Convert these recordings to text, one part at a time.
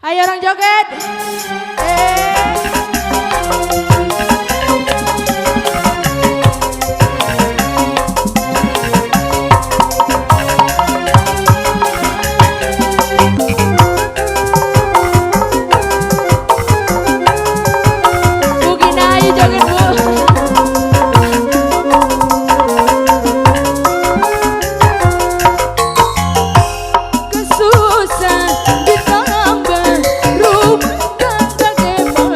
Ayo orang joget. Bu Gina, ayo joget Bu. Kesusah ditambah rumah tangga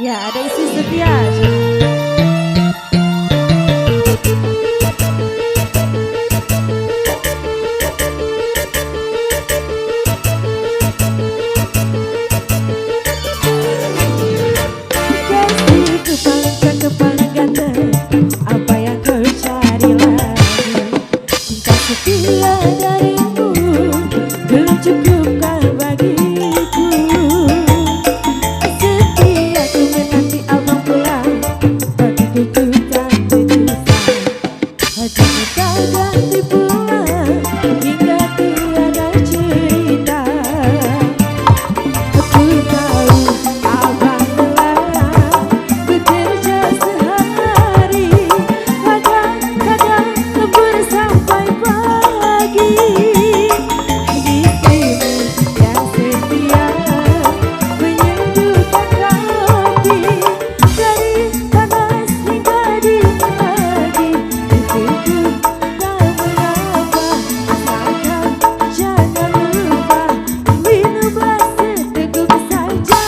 Ya, ada isi setia. Kasihku paling cakep paling ganteng, apa yang kau cari lagi? Cinta setia darimu belum cukupkah bagiku? Setiaku menanti abang pulang, bagiku tuh tak berdosa. Hatimu tak ganti pulang hingga tiada cerita. Aku tahu abang lelah bekerja sehari, kadang-kadang lembur sampai pagi. Istrimu yang setia menyeduhkan kopi dari panas hingga dingin lagi. Untukku tak mengapa, asalkan jangan lupa minumlah seteguk saja.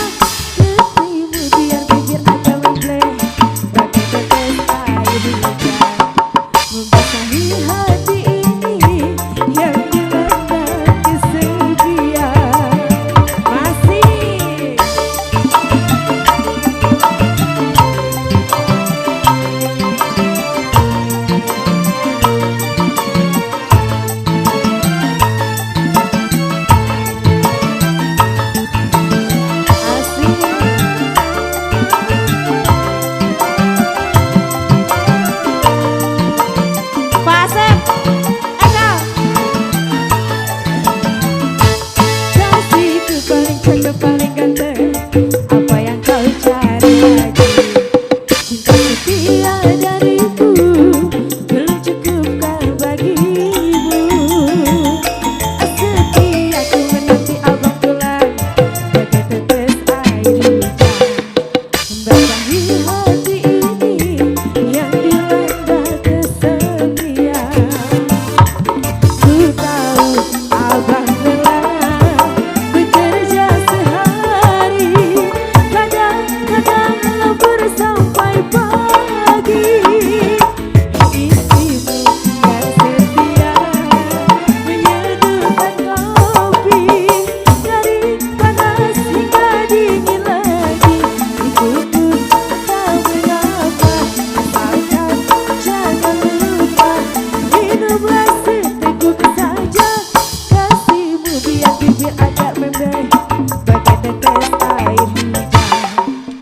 Ketimu biar bibir agak membleh bagai tetes air hujan, membasahi hati ini yang dilanda kesepian. Masih Pasep. Enak. kasihku paling cakep paling ganteng, apa yang kau cari lagi? Cinta setia dariku belum cukupkah bagimu? Setiaku menanti abang pulang bagai tetes air hujan, membasahi hati ini yang dilanda kesepian. Ku tahu abang lelah bekerja sehari, kadang-kadang lembur sampai pagi. Istrimu yang setia menyeduhkan kopi dari panas hingga dingin lagi. Untukku tak mengapa, asalkan jangan lupa minumlah seteguk saja. Kasihmu biar bibir agak membleh bagai tetes air hujan,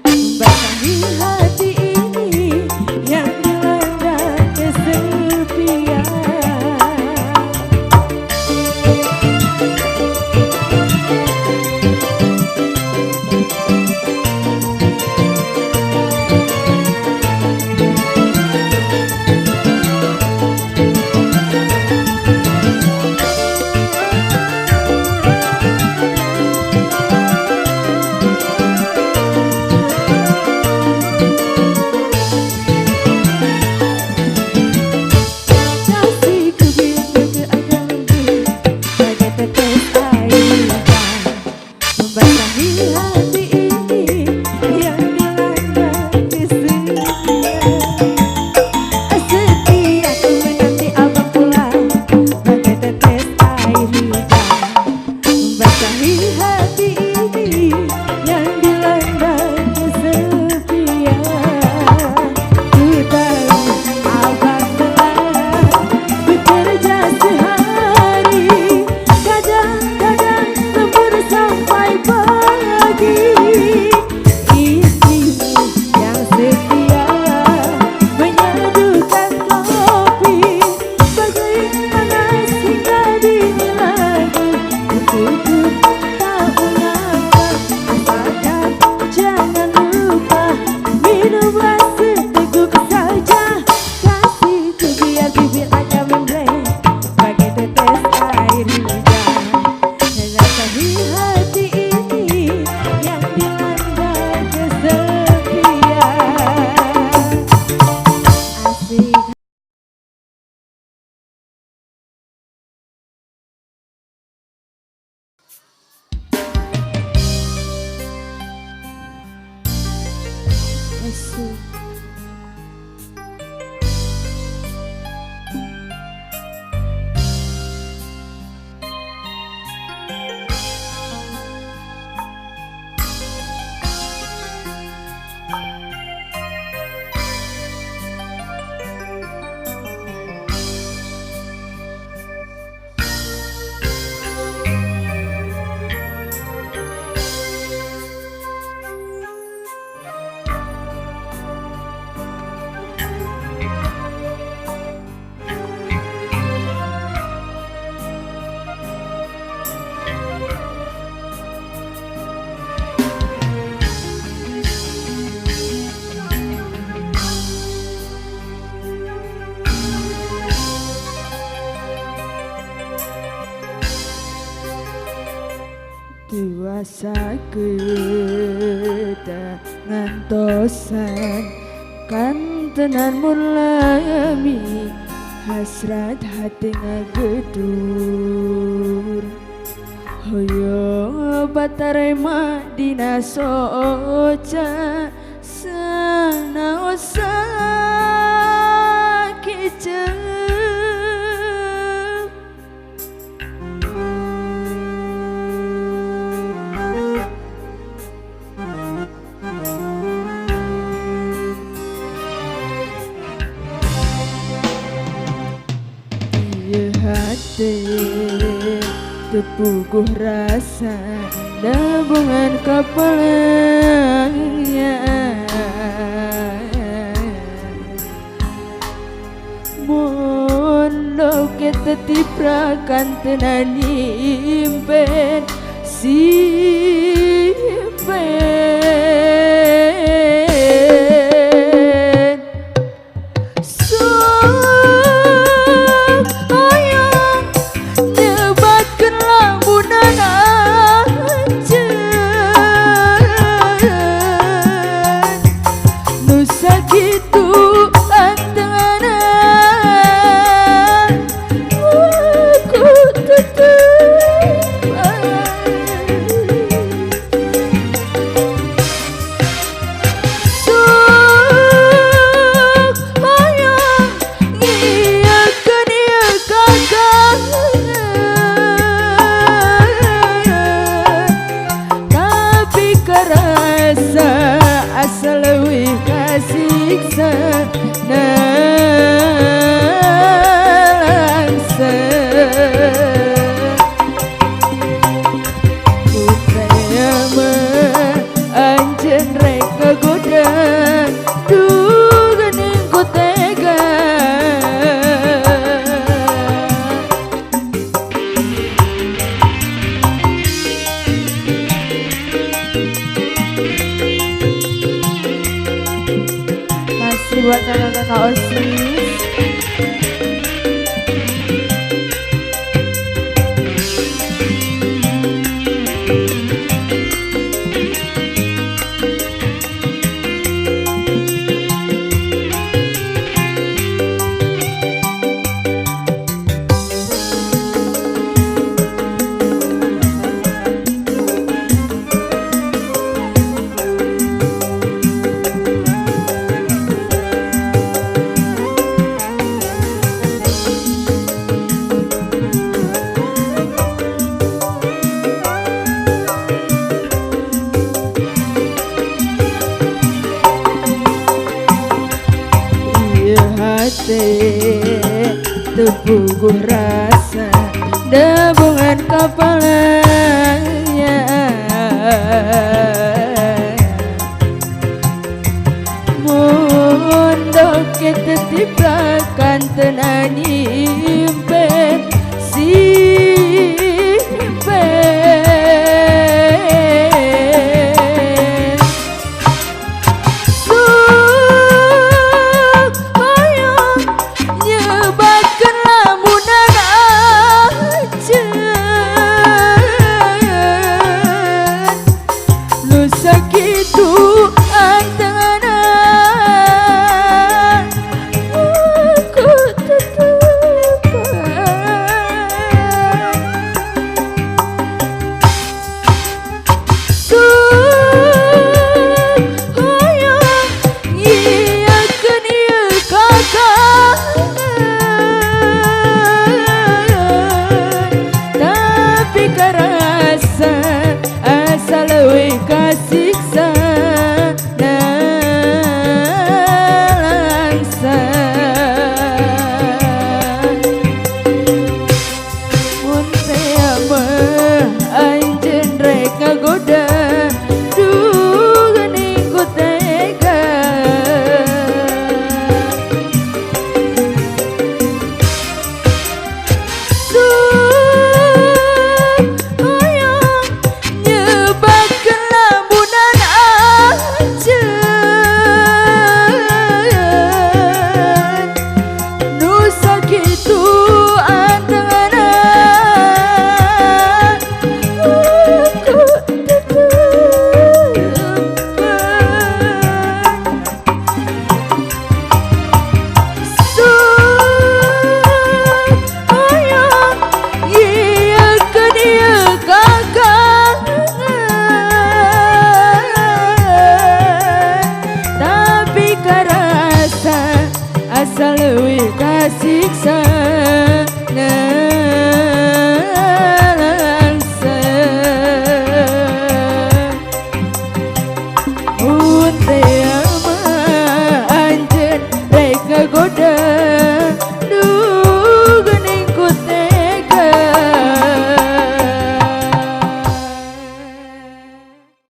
membasahi hati ini yang dilanda kesepian. Kasihku biar bibir agak membleh bagai tetes air hujan, membasahi hati ini yang dilanda kesepian. Setiaku menanti abang pulang bagai tetes air hujan, membasahi hati ini yang dilanda kesepian. Ku tahu abang lelah bekerja sehari, kadang-kadang lembur sampai pagi. Istrimu yang setia menyeduhkan kopi bagai panas hingga dingin lagi. Untukku tak mengapa, asalkan jangan lupa minumlah seteguk saja. Kasihku biar bibir agak membleh bagai tetes air hujan, membasahi hati dewasa kita ngantosan kantenan mulami hasrat hati ngagedur hoyo batare madina soca sana kicau hati tepuguh rasa dabungan kepalanya mondo kita tiprakan tenan impen siksa nalangsa Kutayama anjen rek kegoda duganing kutega buat kakak-kakak OSIS. Tepuguh rasa dabungan kepalanya mondok kita tiprakan tenan impen kasih